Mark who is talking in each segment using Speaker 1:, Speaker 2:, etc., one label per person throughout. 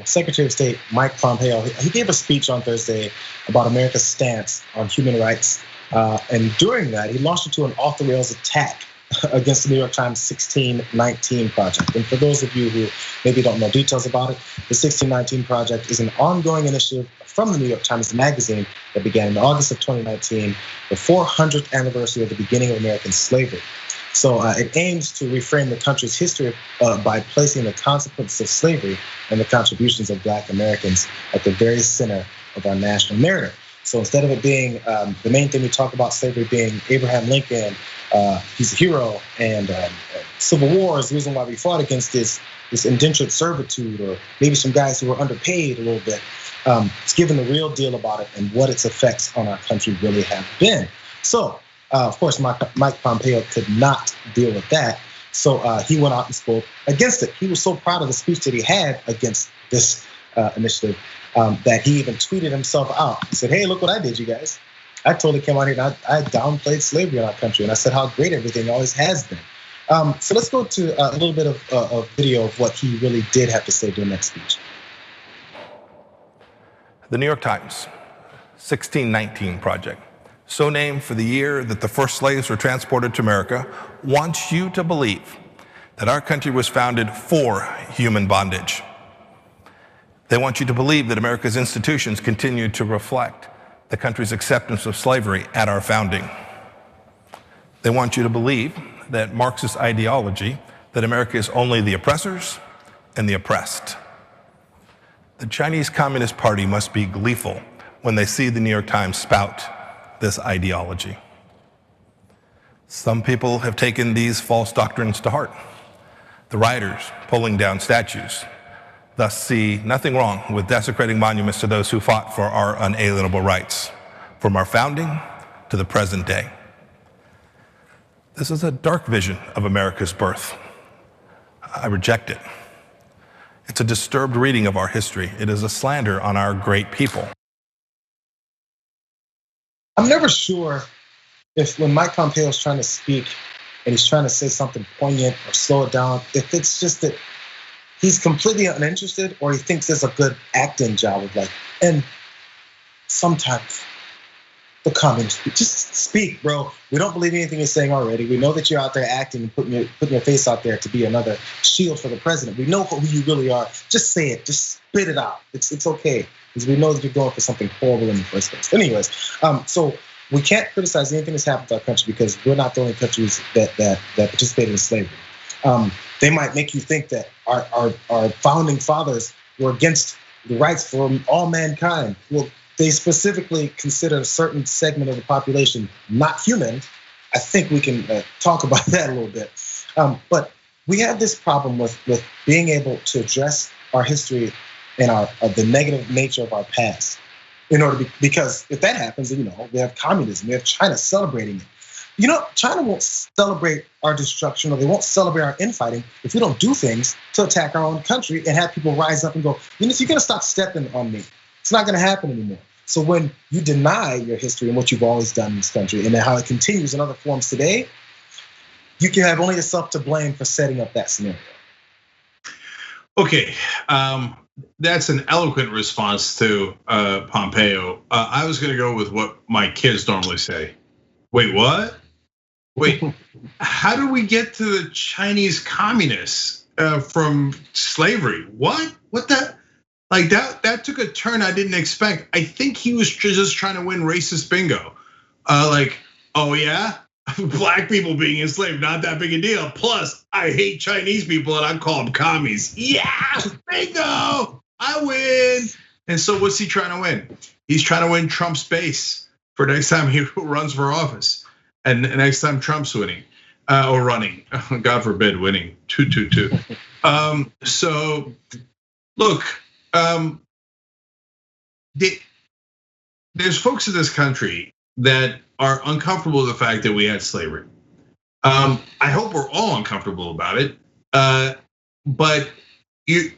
Speaker 1: Secretary of State Mike Pompeo, he gave a speech on Thursday about America's stance on human rights. And during that, he launched into an off-the-rails attack against the New York Times 1619 Project. And for those of you who maybe don't know details about it, the 1619 Project is an ongoing initiative from the New York Times Magazine that began in August of 2019, the 400th anniversary of the beginning of American slavery. So it aims to reframe the country's history by placing the consequences of slavery and the contributions of Black Americans at the very center of our national narrative. So instead of it being the main thing we talk about slavery being Abraham Lincoln, he's a hero, and Civil War is the reason why we fought against this indentured servitude, or maybe some guys who were underpaid a little bit. It's given the real deal about it and what its effects on our country really have been. So, of course, Mike Pompeo could not deal with that. So he went out and spoke against it. He was so proud of the speech that he had against this initiative that he even tweeted himself out. He said, "Hey, look what I did, you guys. I totally came out here and I downplayed slavery in our country, and I said how great everything always has been." So let's go to a little bit of video of what he really did have to say during that speech.
Speaker 2: The New York Times 1619 Project, so named for the year that the first slaves were transported to America, wants you to believe that our country was founded for human bondage. They want you to believe that America's institutions continue to reflect the country's acceptance of slavery at our founding. They want you to believe that Marxist ideology, that America is only the oppressors and the oppressed. The Chinese Communist Party must be gleeful when they see the New York Times spout this ideology. Some people have taken these false doctrines to heart. The rioters pulling down statues thus see nothing wrong with desecrating monuments to those who fought for our unalienable rights, from our founding to the present day. This is a dark vision of America's birth. I reject it. It's a disturbed reading of our history. It is a slander on our great people.
Speaker 1: I'm never sure if when Mike Pompeo is trying to speak and he's trying to say something poignant or slow it down, if it's just that he's completely uninterested or he thinks there's a good acting job of like, and sometimes the communists just speak, bro. We don't believe anything you're saying already. We know that you're out there acting and putting your face out there to be another shield for the president. We know who you really are. Just say it. Just spit it out. It's okay, because we know that you're going for something horrible in the first place. Anyways, so we can't criticize anything that's happened to our country because we're not the only countries that participated in slavery. They might make you think that our founding fathers were against the rights for all mankind. Well, they specifically consider a certain segment of the population not human. I think we can talk about that a little bit. But we have this problem with being able to address our history and the negative nature of our past. Because if that happens, then, we have communism, we have China celebrating it. China won't celebrate our destruction, or they won't celebrate our infighting if we don't do things to attack our own country and have people rise up and go, if you're gonna stop stepping on me, it's not gonna happen anymore. So when you deny your history and what you've always done in this country and how it continues in other forms today, you can have only yourself to blame for setting up that scenario.
Speaker 3: Okay, that's an eloquent response to Pompeo. I was gonna go with what my kids normally say. Wait, what? Wait, how do we get to the Chinese communists from slavery? What that? Like that took a turn I didn't expect. I think he was just trying to win racist bingo. Like, oh yeah, black people being enslaved, not that big a deal. Plus, I hate Chinese people and I call them commies. Yeah, bingo, I win. And so what's he trying to win? He's trying to win Trump's base for next time he runs for office. And next time Trump's winning or running, God forbid, winning 2-2-2. So look, there's folks in this country that are uncomfortable with the fact that we had slavery. I hope we're all uncomfortable about it. But you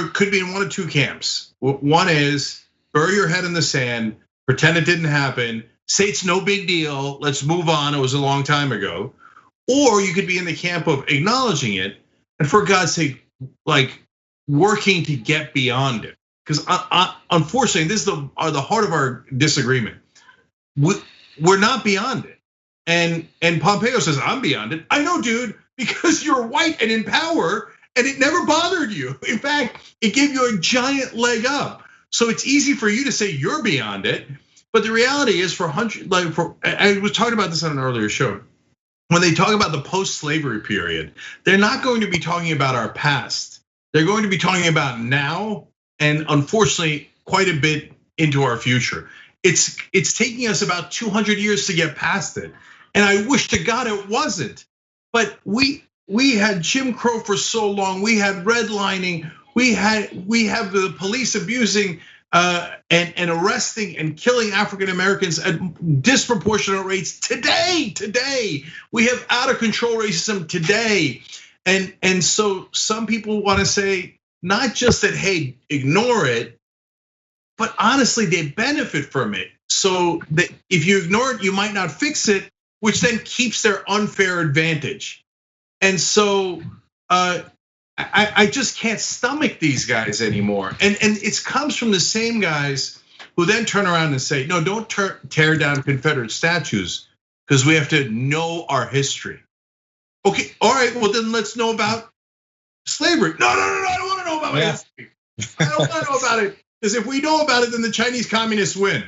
Speaker 3: could be in one of two camps. One is bury your head in the sand, pretend it didn't happen, say it's no big deal, let's move on, it was a long time ago. Or you could be in the camp of acknowledging it, and for God's sake, like, working to get beyond it. Because unfortunately, this is the heart of our disagreement. We're not beyond it. And Pompeo says, I'm beyond it. I know, dude, because you're white and in power and it never bothered you. In fact, it gave you a giant leg up. So it's easy for you to say you're beyond it. But the reality is I was talking about this on an earlier show. When they talk about the post-slavery period, they're not going to be talking about our past. They're going to be talking about now and unfortunately quite a bit into our future. It's taking us about 200 years to get past it. And I wish to God it wasn't. But we had Jim Crow for so long. We had redlining. We have the police abusing and arresting and killing African Americans at disproportionate rates today. We have out of control racism today. And so some people want to say not just that, hey, ignore it, but honestly, they benefit from it. So that if you ignore it, you might not fix it, which then keeps their unfair advantage. And so I just can't stomach these guys anymore. And it comes from the same guys who then turn around and say, no, don't tear down Confederate statues because we have to know our history. Okay, all right, well then let's know about slavery. No, I don't want to know about my history. I don't want to know about it. Because if we know about it, then the Chinese communists win.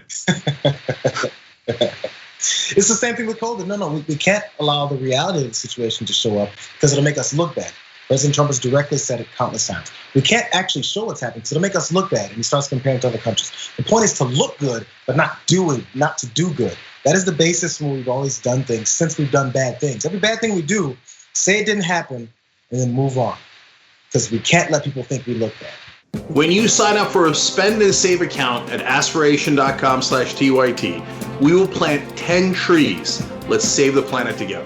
Speaker 1: It's the same thing with COVID. No, we can't allow the reality of the situation to show up because it'll make us look bad. President Trump has directly said it countless times. We can't actually show what's happening because it'll make us look bad, and he starts comparing to other countries. The point is to look good, but not to do good. That is the basis when we've always done things since we've done bad things. Every bad thing we do, say it didn't happen, and then move on. Because we can't let people think we look bad.
Speaker 4: When you sign up for a spend and save account at aspiration.com/TYT, we will plant 10 trees. Let's save the planet together.